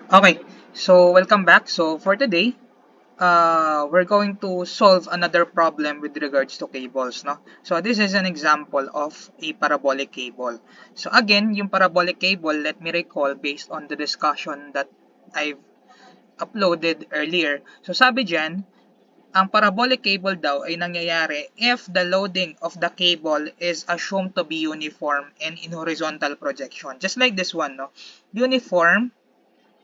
Okay, so welcome back. So for today, we're going to solve another problem with regards to cables, no? So this is an example of a parabolic cable. So again, yung parabolic cable, let me recall based on the discussion that I've uploaded earlier. So sabi dyan, ang parabolic cable daw ay nangyayari if the loading of the cable is assumed to be uniform and in horizontal projection. Just like this one, no? Uniform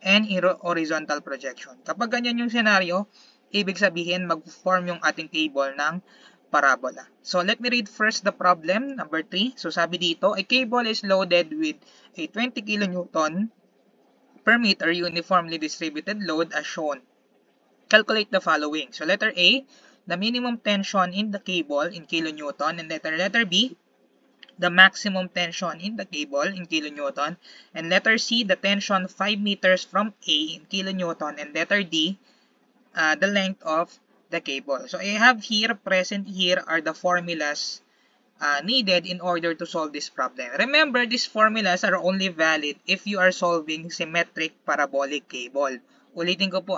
and horizontal projection. Kapag ganyan yung scenario, ibig sabihin mag-form yung ating cable ng parabola. So let me read first the problem, number 3. So sabi dito, a cable is loaded with a 20 kN per meter uniformly distributed load as shown. Calculate the following. So letter A, the minimum tension in the cable in kilonewton, and letter B, the maximum tension in the cable in kilonewton, and letter C, the tension 5 meters from A in kilonewton, and letter D, the length of the cable. So I have here, present here are the formulas needed in order to solve this problem. Remember, these formulas are only valid if you are solving symmetric parabolic cable. Ulitin ko po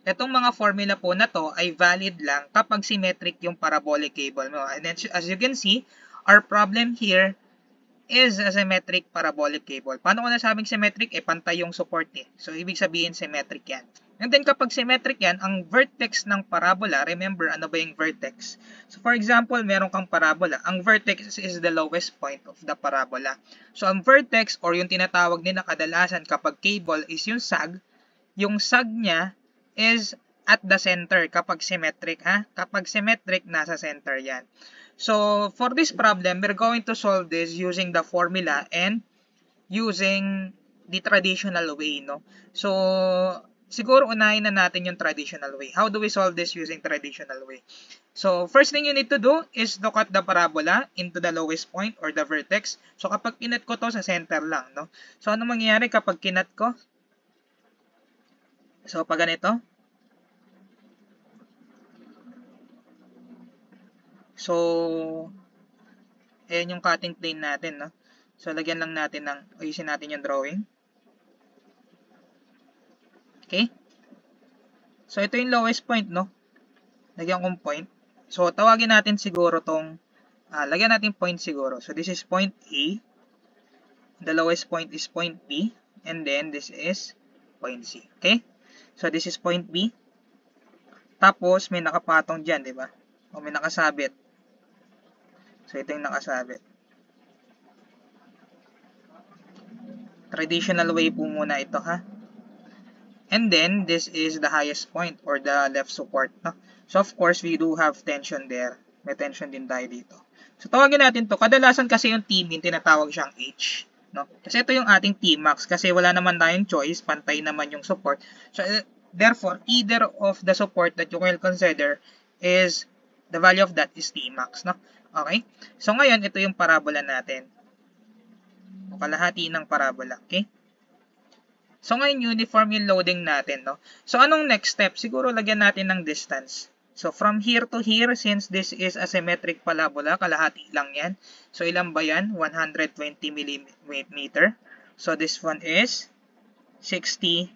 itong mga formula po na to ay valid lang kapag symmetric yung parabolic cable mo. And then, as you can see, our problem here is a symmetric parabolic cable. Paano ko nasabing symmetric? Pantay yung support So, ibig sabihin symmetric yan. And then, kapag symmetric yan, ang vertex ng parabola, remember, ano ba yung vertex? So, for example, meron kang parabola. Ang vertex is the lowest point of the parabola. So, ang vertex, or yung tinatawag nila kadalasan kapag cable is yung sag niya is at the center kapag symmetric, Kapag symmetric, nasa center yan. So, for this problem, we're going to solve this using the formula and using the traditional way, no? So, siguro unahin na natin yung traditional way. How do we solve this using traditional way? So, first thing you need to do is to cut the parabola into the lowest point or the vertex. So, kapag kinat ko to sa center lang, no? So, ano mangyayari kapag kinat ko? So, pag ganito. So, ayan yung cutting plane natin, no? So, lagyan lang natin ayusin natin yung drawing. Okay? So, ito yung lowest point, no? Lagyan kong point. So, tawagin natin siguro lagyan natin point siguro. So, this is point A. The lowest point is point B. And then, this is point C. Okay? So, this is point B. Tapos, may nakapatong dyan, di ba? O may nakasabit. So, ito yung nakasabit. Traditional way po muna ito, And then, this is the highest point or the left support. No? So, of course, we do have tension there. May tension din tayo dito. So, tawagin natin to. Kadalasan kasi yung Tmin, tinatawag siyang H. No? Kasi ito yung ating Tmax. Kasi wala naman tayong choice. Pantay naman yung support. So, therefore, either of the support that you will consider is, the value of that is Tmax. No? Okay? So, ngayon, ito yung parabola natin. O kalahati ng parabola. Okay? So, ngayon, uniform yung loading natin, no? So, anong next step? Siguro, lagyan natin ng distance. So, from here to here, since this is a symmetric parabola, kalahati lang yan. So, ilan ba yan? 120 millimeter. So, this one is 60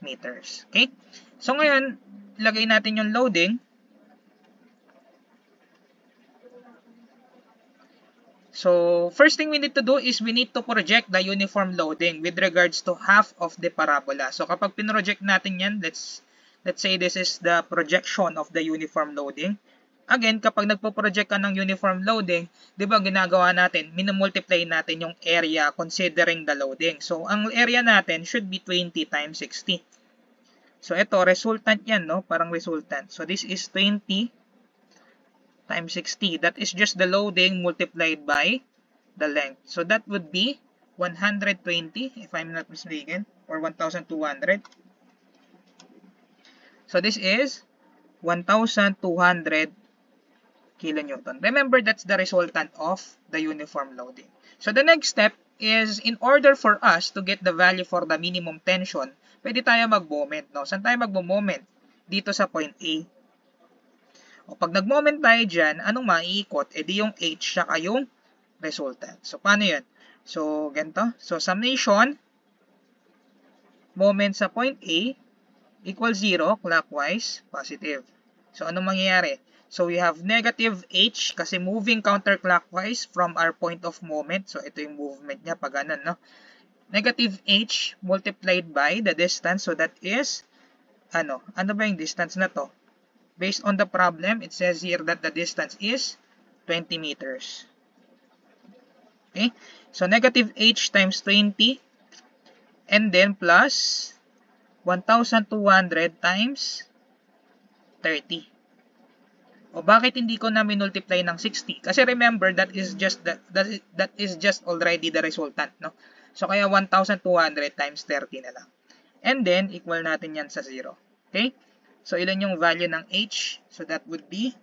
meters. Okay? So, ngayon, lagay natin yung loading. So, first thing we need to do is we need to project the uniform loading with regards to half of the parabola. So, kapag pinroject natin yan, let's say this is the projection of the uniform loading. Again, kapag nagpo-project ka ng uniform loading, di ba ginagawa natin, minumultiply natin yung area considering the loading. So, ang area natin should be 20 times 60. So, ito, resultant yan, no? Parang resultant. So, this is 20 times 60. That is just the loading multiplied by the length. So that would be 120 if I'm not mistaken, or 1,200. So this is 1,200 kilonewton. Remember, that's the resultant of the uniform loading. So the next step is, in order for us to get the value for the minimum tension, pwede tayo mag-moment. No? Saan tayo mag-moment? Dito sa point A. O pag nag-moment tayo dyan, anong maiikot? E di yung H saka yung resultant. So, paano yan? So, ganito. So, summation moment sa point A equals 0 clockwise, positive. So, ano mangyayari? So, we have negative h kasi moving counterclockwise from our point of moment. So, ito yung movement niya pag ganun, no? Negative h multiplied by the distance. So, that is, ano ba yung distance na to? Based on the problem, it says here that the distance is 20 meters. Okay? So, negative h times 20 and then plus 1,200 times 30. O bakit hindi ko na minultiply ng 60? Kasi remember, that is just already the resultant, no? So, kaya 1,200 times 30 na lang. And then, equal natin yan sa 0. Okay? So, ilan yung value ng h? So, that would be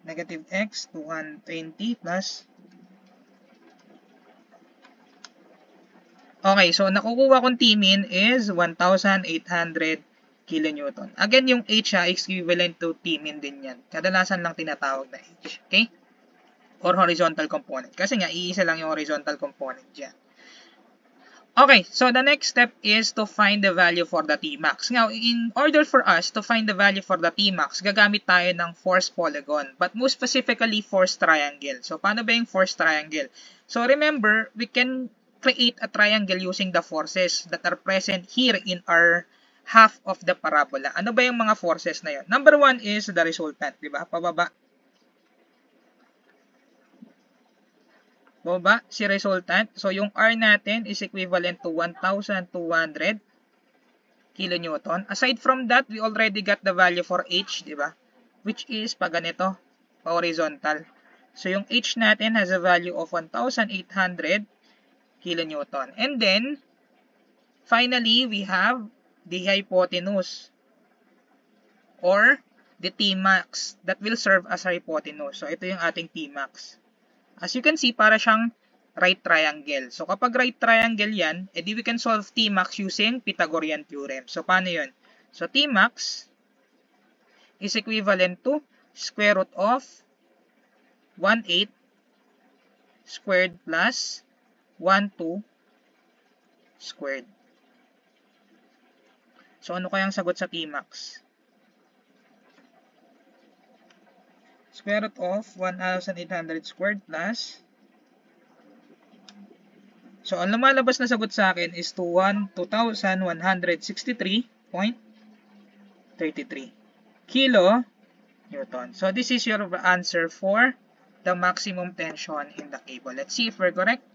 negative x, 220 plus. Okay, so nakukuha kong Tmin is 1,800 kilonewton. Again, yung h is equivalent to Tmin din yan. Kadalasan lang tinatawag na h. Okay? Or horizontal component. Kasi nga, iisa lang yung horizontal component dyan. Okay, so the next step is to find the value for the Tmax. Now, in order for us to find the value for the Tmax, gagamit tayo ng force polygon. But most specifically, force triangle. So, paano ba yung force triangle? So, remember, we can create a triangle using the forces that are present here in our half of the parabola. Ano ba yung mga forces na yun? Number 1 is the resultant, di ba? Pababa. Baba, si resultant. So, yung R natin is equivalent to 1,200 kilonewton. Aside from that, we already got the value for H, di ba? Which is pa ganito, pa horizontal. So, yung H natin has a value of 1,800 kilonewton. And then, finally, we have the hypotenuse or the Tmax that will serve as hypotenuse. So, ito yung ating Tmax. As you can see, para siyang right triangle. So, kapag right triangle yan, edi we can solve Tmax using Pythagorean theorem. So, paano yun? So, Tmax is equivalent to square root of 1/8 squared plus 1/2 squared. So, ano kayang sagot sa Tmax? Square root of 1,800 squared plus. So, ang lumalabas na sagot sa akin is 2,163.33 kilo Newton. So, this is your answer for the maximum tension in the cable. Let's see if we're correct.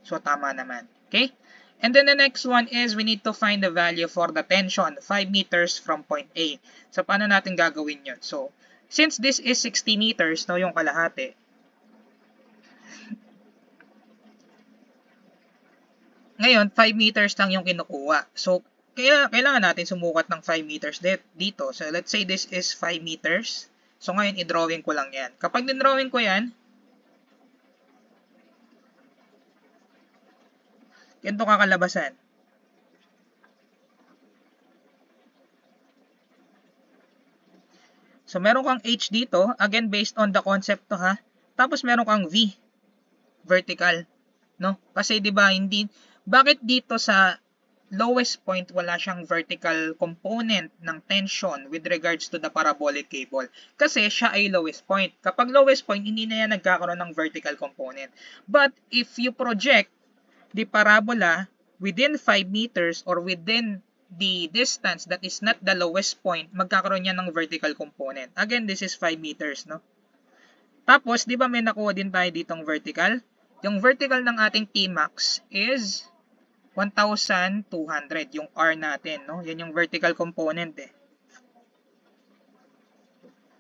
So, tama naman. Okay? And then the next one is we need to find the value for the tension 5 meters from point A. So, paano natin gagawin yun? So, since this is 60 meters, no, yung kalahati, ngayon, 5 meters lang yung kinukuha. So, kailangan natin sumukat ng 5 meters dito. So, let's say this is 5 meters. So, ngayon, i-drawing ko lang yan. Kapag din-drawing ko yan, ganito kakalabasan. So, meron kang H dito. Again, based on the concept to, ha. Tapos, meron kang V. Vertical. No? Kasi, di ba, bakit dito sa lowest point wala siyang vertical component ng tension with regards to the parabolic cable? Kasi siya ay lowest point. Kapag lowest point, hindi na yan nagkakaroon ng vertical component. But, if you project the parabola within 5 meters or within the distance that is not the lowest point, magkakaroon yan ng vertical component. Again, this is 5 meters, no? Tapos, di ba may nakuha din tayo ditong vertical? Yung vertical ng ating Tmax is 1,200, yung R natin, no? Yan yung vertical component, eh.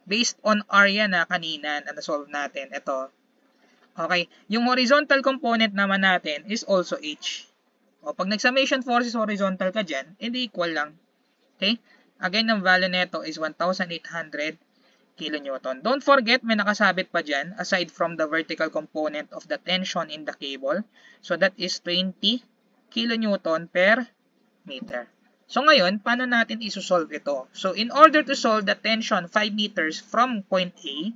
Based on R yan, kanina, na na-solve natin. Ito. Okay, yung horizontal component naman natin is also H. O, pag nag-summation forces horizontal ka dyan, hindi equal lang. Okay? Again, ang value nito is 1,800 kilonewton. Don't forget, may nakasabit pa dyan, aside from the vertical component of the tension in the cable. So, that is 20 kilonewton per meter. So, ngayon, paano natin isosolve ito? So, in order to solve the tension 5 meters from point A,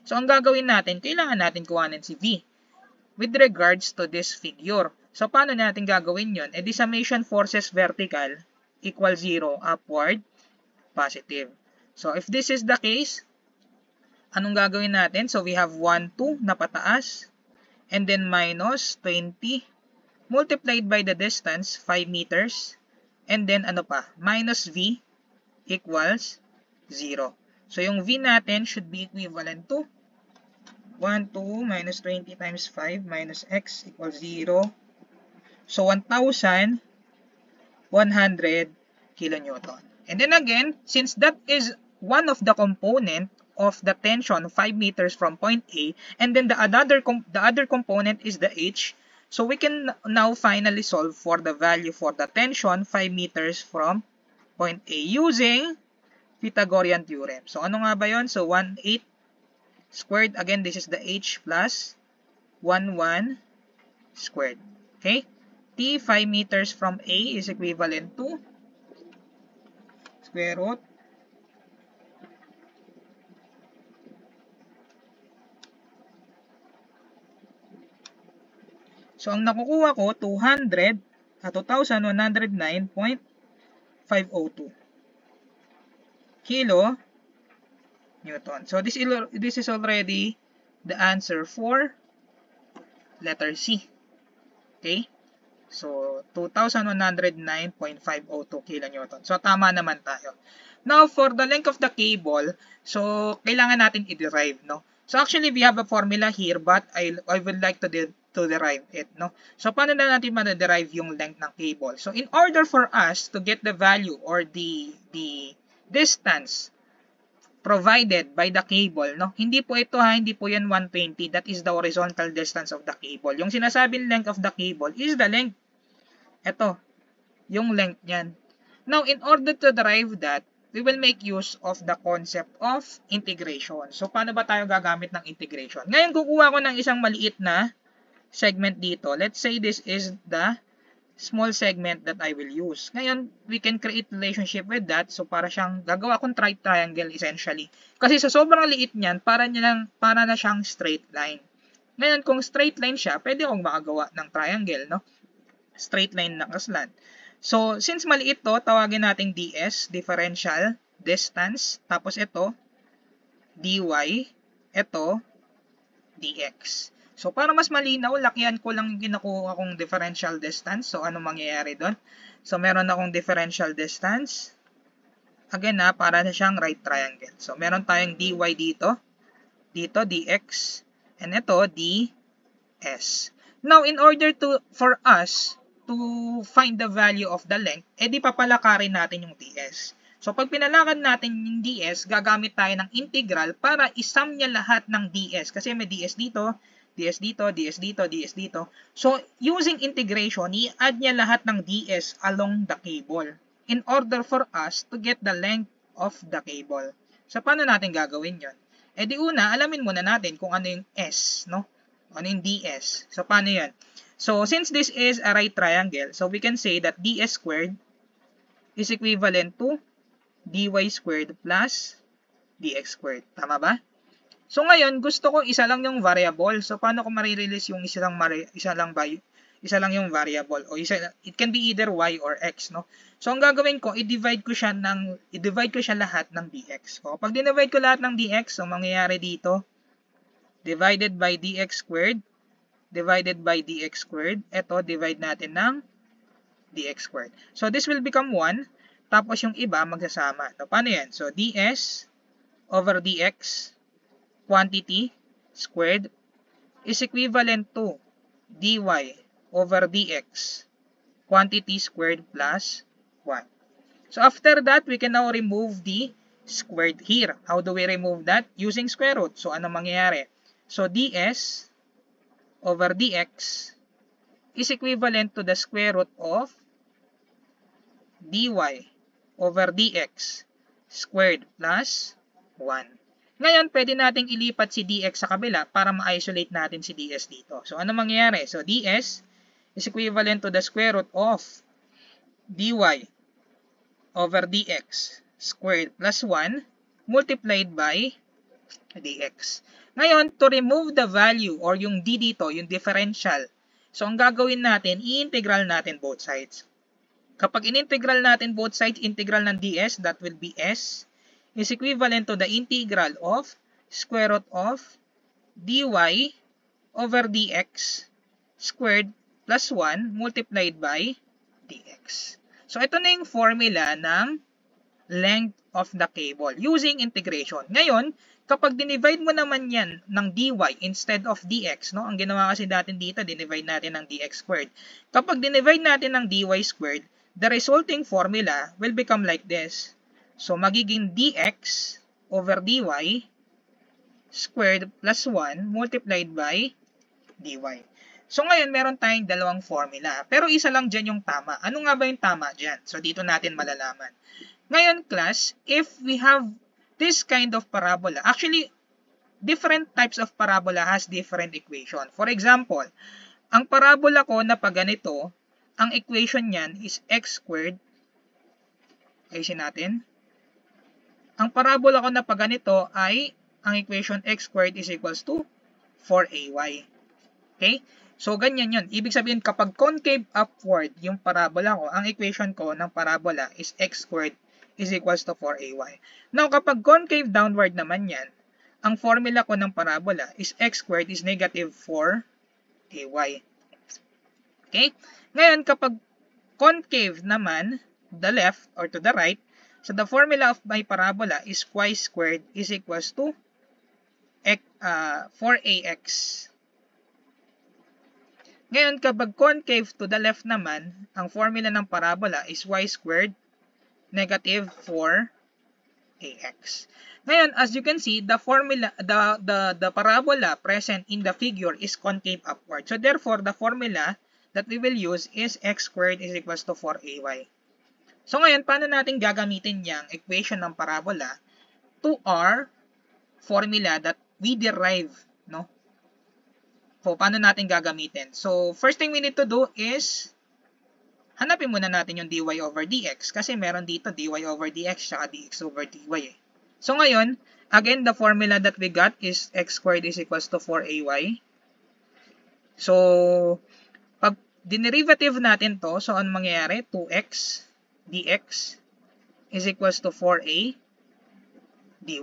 so, ang gagawin natin, kailangan natin kuhanin si V with regards to this figure. So, paano natin gagawin yun? E di summation forces vertical equals 0, upward, positive. So, if this is the case, anong gagawin natin? So, we have 1, 2 na pataas, and then minus 20 multiplied by the distance, 5 meters, and then ano pa? Minus V equals 0. So, yung V natin should be equivalent to 1, 2, minus 20 times 5 minus X equals 0. So, 1,100 kilonewton. And then again, since that is one of the component of the tension 5 meters from point A, and then the other component is the H, so we can now finally solve for the value for the tension 5 meters from point A using Pythagorean theorem. So, ano nga ba yun? So, 1/8 squared. Again, this is the H plus 1/1 squared. Okay? T 5 meters from A is equivalent to square root so ang nakukuha ko 2109.502 kilo Newton. So this is already the answer for letter C. Okay? So, 2,109.502 kilonewton. So, tama naman tayo. Now, for the length of the cable, so, kailangan natin i-derive, no? So, actually, we have a formula here, but I would like to derive it, no? So, paano na natin ma-derive yung length ng cable? So, in order for us to get the value or the distance provided by the cable, no? Hindi po ito ha, hindi po yan 120. That is the horizontal distance of the cable. Yung sinasabing length of the cable is the length. Ito, yung length niyan. Now, in order to derive that, we will make use of the concept of integration. So, paano ba tayo gagamit ng integration? Ngayon, kukuha ko ng isang maliit na segment dito. Let's say this is the small segment that I will use. Ngayon, we can create relationship with that. So, para siyang gagawa kong triangle essentially. Kasi sa sobrang liit niyan, para na siyang straight line. Ngayon, kung straight line siya, pwede akong makagawa ng triangle, no? Straight line na kaslan. So, since maliit to, tawagin nating ds, differential distance. Tapos ito, dy, ito, dx. So, para mas malinaw, lakihan ko lang yung kinukuha kong differential distance. So, ano mangyayari doon? So, meron akong differential distance. Again para na siyang right triangle. So, meron tayong dy dito, dx, and ito, ds. Now, in order for us to find the value of the length, edi papalakarin natin yung ds. So, pag pinalakad natin yung ds, gagamit tayo ng integral para isum niya lahat ng ds. Kasi may ds dito, ds dito, ds dito, ds dito. So, using integration, i-add niya lahat ng ds along the cable in order for us to get the length of the cable. So, paano natin gagawin yon? E di una, alamin muna natin kung ano yung s, no? Ano yung ds. So, paano yan? So, since this is a right triangle, so we can say that ds squared is equivalent to dy squared plus dx squared. Tama ba? So ngayon, gusto ko isa lang yung variable. So paano ko ma-release yung isa lang yung variable o it can be either y or x, no? So ang gagawin ko, i-divide ko siya lahat ng dx. So pag dinivide ko lahat ng dx, so mangyayari dito divided by dx squared divided by dx squared. Ito divide natin ng dx squared. So this will become 1, tapos yung iba magsasama. So paano yan? So ds over dx quantity squared is equivalent to dy over dx quantity squared plus 1. So after that, we can now remove the squared here. How do we remove that? Using square root. So ano mangyayari? So ds over dx is equivalent to the square root of dy over dx squared plus 1. Ngayon, pwede nating ilipat si dx sa kabila para ma-isolate natin si ds dito. So, ano mangyayari? So, ds is equivalent to the square root of dy over dx squared plus 1 multiplied by dx. Ngayon, to remove the value or yung d dito, yung differential, So, ang gagawin natin, i-integral natin both sides. Kapag in-integral natin both sides, integral ng ds, that will be s, is equivalent to the integral of square root of dy over dx squared plus 1 multiplied by dx. So, ito na yung formula ng length of the cable using integration. Ngayon, kapag dinivide mo naman yan ng dy instead of dx, no? Ang ginawa kasi natin dito, dinivide natin ng dx squared. Kapag dinivide natin ng dy squared, the resulting formula will become like this. So, magiging dx over dy squared plus 1 multiplied by dy. So, ngayon, meron tayong dalawang formula. Pero isa lang dyan yung tama. Ano nga ba yung tama dyan? So, dito natin malalaman. Ngayon, class, if we have this kind of parabola, actually, different types of parabola has different equation. For example, ang parabola ko na pag ganito, ang equation niyan is x squared. Ayusin natin. Ang parabola ko na pag ganito ay ang equation x squared is equals to 4ay. Okay? So, ganyan yun. Ibig sabihin, kapag concave upward yung parabola ko, ang equation ko ng parabola is x squared is equals to 4ay. Now, kapag concave downward naman yan, ang formula ko ng parabola is x squared is negative 4ay. Okay? Ngayon, kapag concave naman, the left or to the right, so the formula of my parabola is y squared is equals to 4ax. Ngayon, kapag concave to the left naman, ang formula ng parabola is y squared negative 4ax. Ngayon, as you can see, the formula, the parabola present in the figure is concave upward. So, therefore, the formula that we will use is x squared is equals to 4ay. So, ngayon, paano natin gagamitin yung equation ng parabola to our formula that we derive, no? So, paano natin gagamitin? So, first thing we need to do is hanapin muna natin yung dy over dx kasi meron dito dy over dx at dx over dy. So, ngayon, again, the formula that we got is x squared is equals to 4ay. So, pag dinerivative natin to, so ano mangyayari? 2x dx is equals to 4a dy.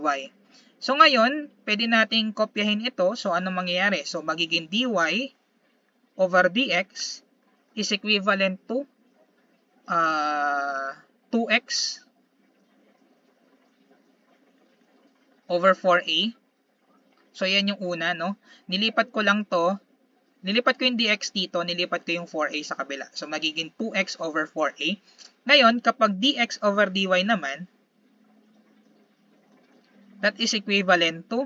So, ngayon, pwede nating kopyahin ito. So, ano mangyayari? So, magiging dy over dx is equivalent to 2x over 4a. So, yan yung una, no? Nilipat ko lang to. Nilipat ko yung dx dito, nilipat ko yung 4a sa kabila. So, magiging 2x over 4a. Ngayon, kapag dx over dy naman, that is equivalent to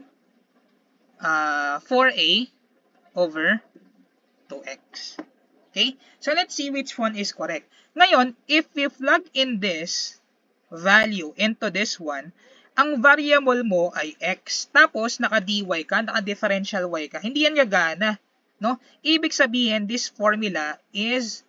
4a over 2x. Okay? So, let's see which one is correct. Ngayon, if we plug in this value into this one, ang variable mo ay x, tapos naka-dy ka, naka-differential y ka, hindi yan gagana. No? Ibig sabihin, this formula is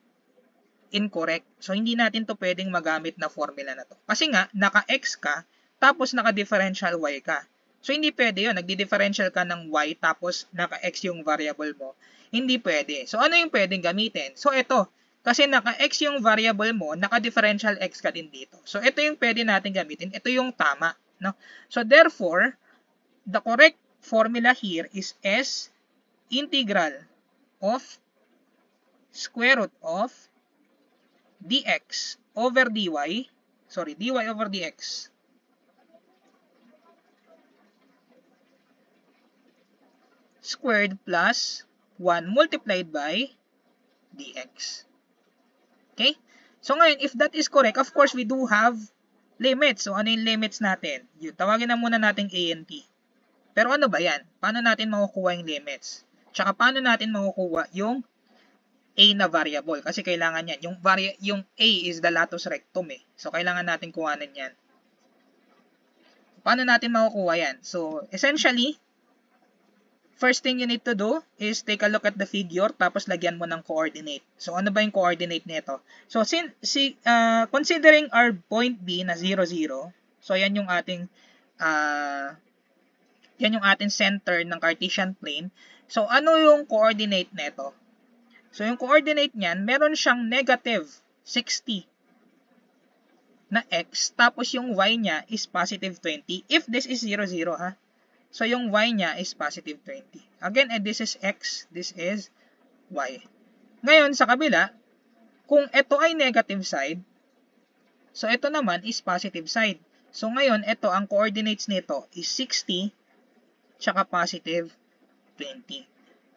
incorrect. So, hindi natin to pwedeng magamit na formula na to. Kasi nga, naka-x ka, tapos naka-differential y ka. So, hindi pwede yun. Nagdi-differential ka ng y, tapos naka-x yung variable mo. Hindi pwede. So, ano yung pwedeng gamitin? So, ito. Kasi naka-x yung variable mo, naka-differential x ka din dito. So, ito yung pwede natin gamitin. Ito yung tama. No? So, therefore, the correct formula here is s integral of square root of dx over dy, dy over dx squared plus 1 multiplied by dx. Okay? So ngayon, if that is correct, of course, we do have limits. So ano yung limits natin? Tawagin na muna natin a and t. Pero ano ba yan? Paano natin makukuha yung limits? Tsaka paano natin makukuha yung a na variable? Kasi kailangan yan. Yung a is the latus rectum eh. So kailangan natin kuhanan yan. Paano natin makukuha yan? So essentially, first thing you need to do is take a look at the figure tapos lagyan mo ng coordinate. So, ano ba yung coordinate nito? So, considering our point B na 0, 0, so yan yung ating center ng Cartesian plane. So, ano yung coordinate nito? So, yung coordinate niyan, meron siyang negative 60 na x, tapos yung y niya is positive 20 if this is 0, 0 ha. So, yung y niya is positive 20. Again, this is x, this is y. Ngayon, sa kabila, kung ito ay negative side, so ito naman is positive side. So, ngayon, ito, ang coordinates nito is 60, tsaka positive 20.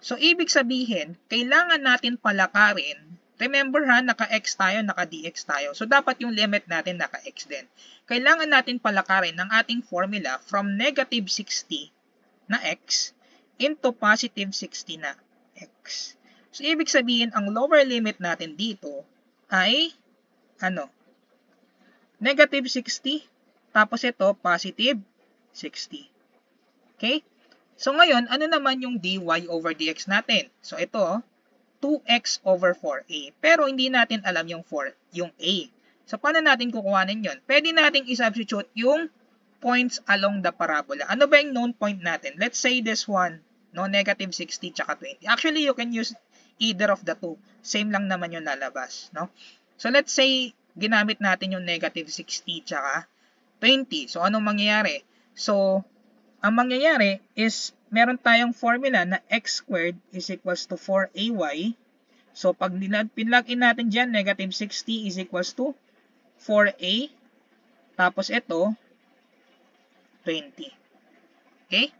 So, ibig sabihin, kailangan natin palakarin. Remember ha, naka-x tayo, naka-dx tayo. So, dapat yung limit natin naka-x din. Kailangan natin palakarin ng ating formula from negative 60 na x into positive 60 na x. So, ibig sabihin, ang lower limit natin dito ay, negative 60, tapos ito, positive 60. Okay? So, ngayon, ano naman yung dy over dx natin? So, ito, 2x over 4a. Pero, hindi natin alam yung a. So, paano natin kukuhanin yon? Pwede nating isubstitute yung points along the parabola. Ano ba yung known point natin? Let's say this one, no, negative 60 tsaka 20. Actually, you can use either of the two. Same lang naman yung lalabas, no? So, let's say, ginamit natin yung negative 60 tsaka 20. So, anong mangyayari? So, ang mangyayari is, meron tayong formula na x squared is equals to 4ay. So, pag pinlog in natin dyan, negative 60 is equals to 4a. Tapos ito, 20. Okay?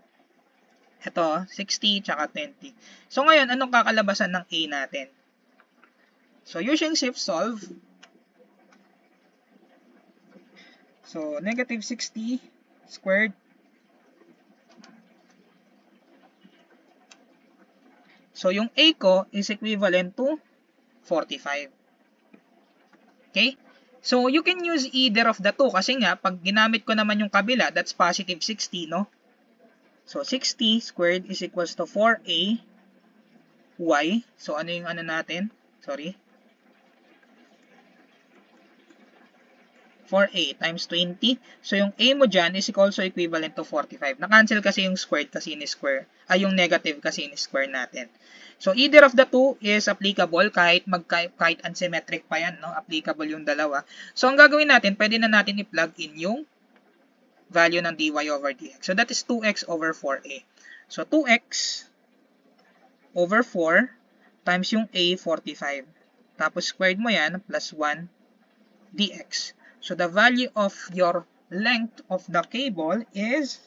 Ito, 60 tsaka 20. So, ngayon, anong kakalabasan ng a natin? So, using shift solve, so, negative 60 squared so, yung a ko is equivalent to 45. Okay? So, you can use either of the two kasi nga, pag ginamit ko naman yung kabila, that's positive 60, no? So, 60 squared is equals to 4a y. So, ano yung natin? Sorry. 4a times 20. So, yung a mo dyan is also equivalent to 45. Na-cancel kasi yung squared kasi in-square. Ay, yung negative kasi in-square natin. So, either of the two is applicable kahit unsymmetric pa yan, no? Applicable yung dalawa. So, ang gagawin natin, pwede na natin i-plug in yung value ng dy over dx. So, that is 2x over 4a. So, 2x over 4 times yung a, 45. Tapos, squared mo yan, plus 1 dx. So, the value of your length of the cable is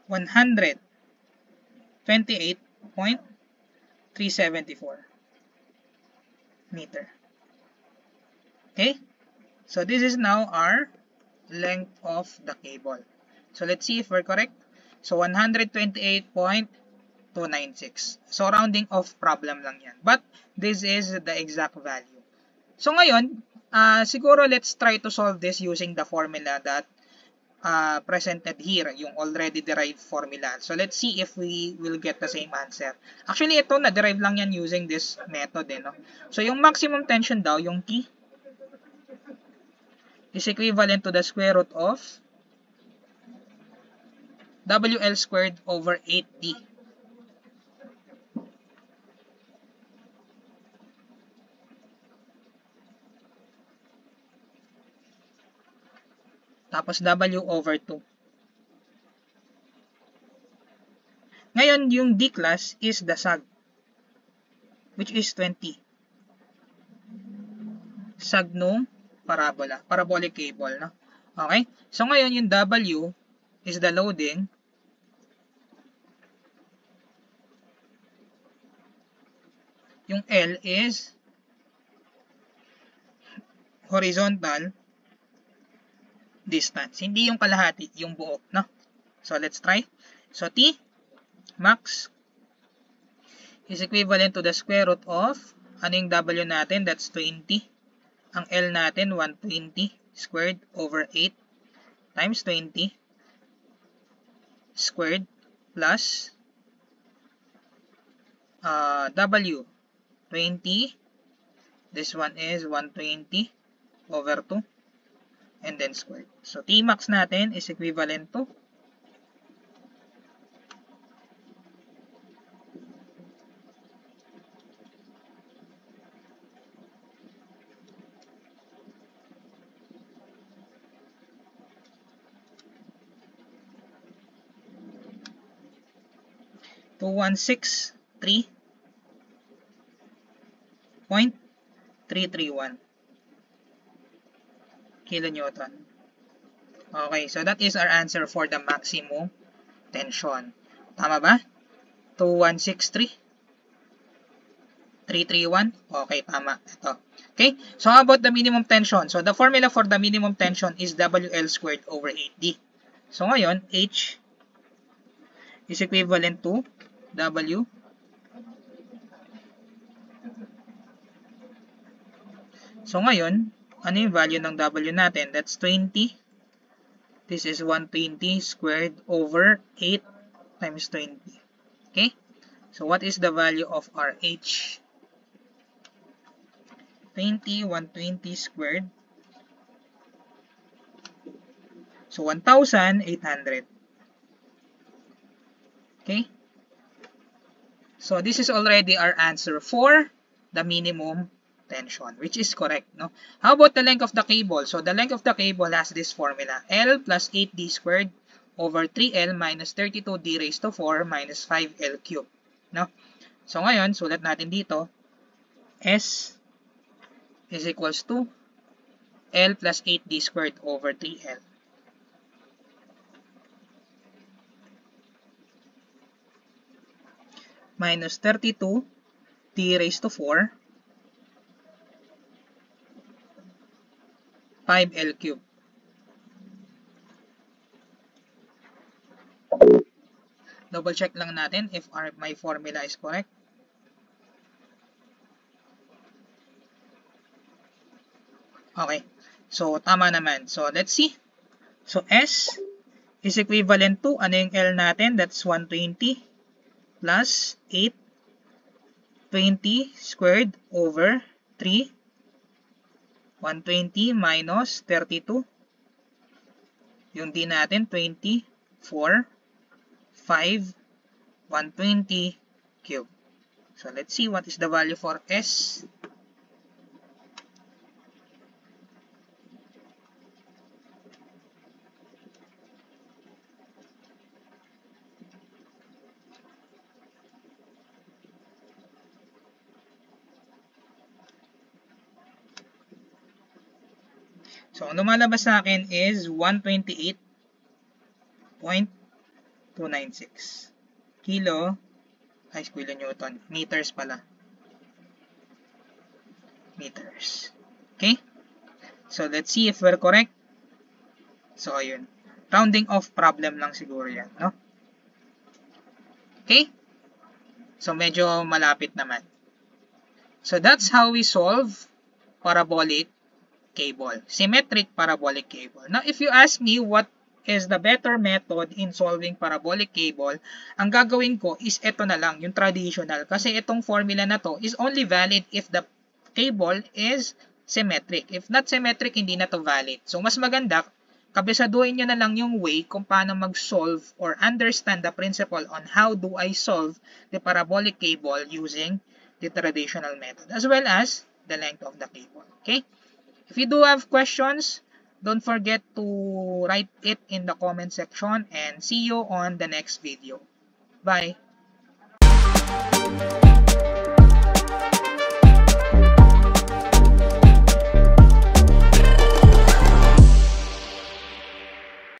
128.374 meter. Okay? So, this is now our length of the cable. So, let's see if we're correct. So, 128.296. So, rounding off problem lang yan. But, this is the exact value. So, ngayon, siguro let's try to solve this using the formula that presented here, yung already derived formula. So, let's see if we will get the same answer. Actually, ito, na-derive lang yan using this method. No? So, yung maximum tension daw, yung T, is equivalent to the square root of WL squared over 8D. Tapos W over 2. Ngayon, yung D class is the sag, which is 20. Sag nung parabola, parabolic cable. No? Okay? So, ngayon, yung W is the loading. Yung L is horizontal distance. Hindi yung kalahati, yung buo. No? So, let's try. So, T max is equivalent to the square root of, ano yung W natin? That's 20. Ang L natin, 120 squared over 8 times 20 squared. plus W 20. This one is 120 over 2 and then squared. So Tmax natin is equivalent to 2163.331 kilonewton. Okay, so that is our answer for the maximum tension. Tama ba? 2163.331. Okay, tama. Ito. Okay, so how about the minimum tension? So the formula for the minimum tension is WL squared over 8D. So ngayon, H is equivalent to W. So ngayon, ano yung value ng W natin? That's 20. This is 120 squared over 8 times 20. Okay? So what is the value of our H? 20, 120 squared. So 1,800. Okay? So this is already our answer for the minimum tension, which is correct. No? How about the length of the cable? So the length of the cable has this formula. L plus 8D squared over 3L minus 32D raised to 4 minus 5L cubed. No? So ngayon, sulat natin dito, S is equals to L plus 8D squared over 3L. Minus 32D raised to 4 5L cubed. Double check lang natin if my formula is correct. Okay. So, tama naman. So, let's see. So, S is equivalent to, ano yung L natin? That's 120 plus 8, 20 squared over 3, 120 minus 32. Yung D natin, 24, 5, 120 cube. So, let's see what is the value for S. So, ang lumalabas sa akin is 128.296 kilonewton. Meters pala. Meters. Okay? So, let's see if we're correct. So, ayun. Rounding off problem lang siguro yan, no? Okay? So, medyo malapit naman. So, that's how we solve parabolic cable. Symmetric parabolic cable. Now, if you ask me what is the better method in solving parabolic cable, ang gagawin ko is ito na lang, yung traditional. Kasi itong formula na to is only valid if the cable is symmetric. If not symmetric, hindi na to valid. So, mas maganda, kabisaduhin nyo na lang yung way kung paano mag-solve or understand the principle on how do I solve the parabolic cable using the traditional method, as well as the length of the cable. Okay? If you do have questions, don't forget to write it in the comment section and see you on the next video. Bye!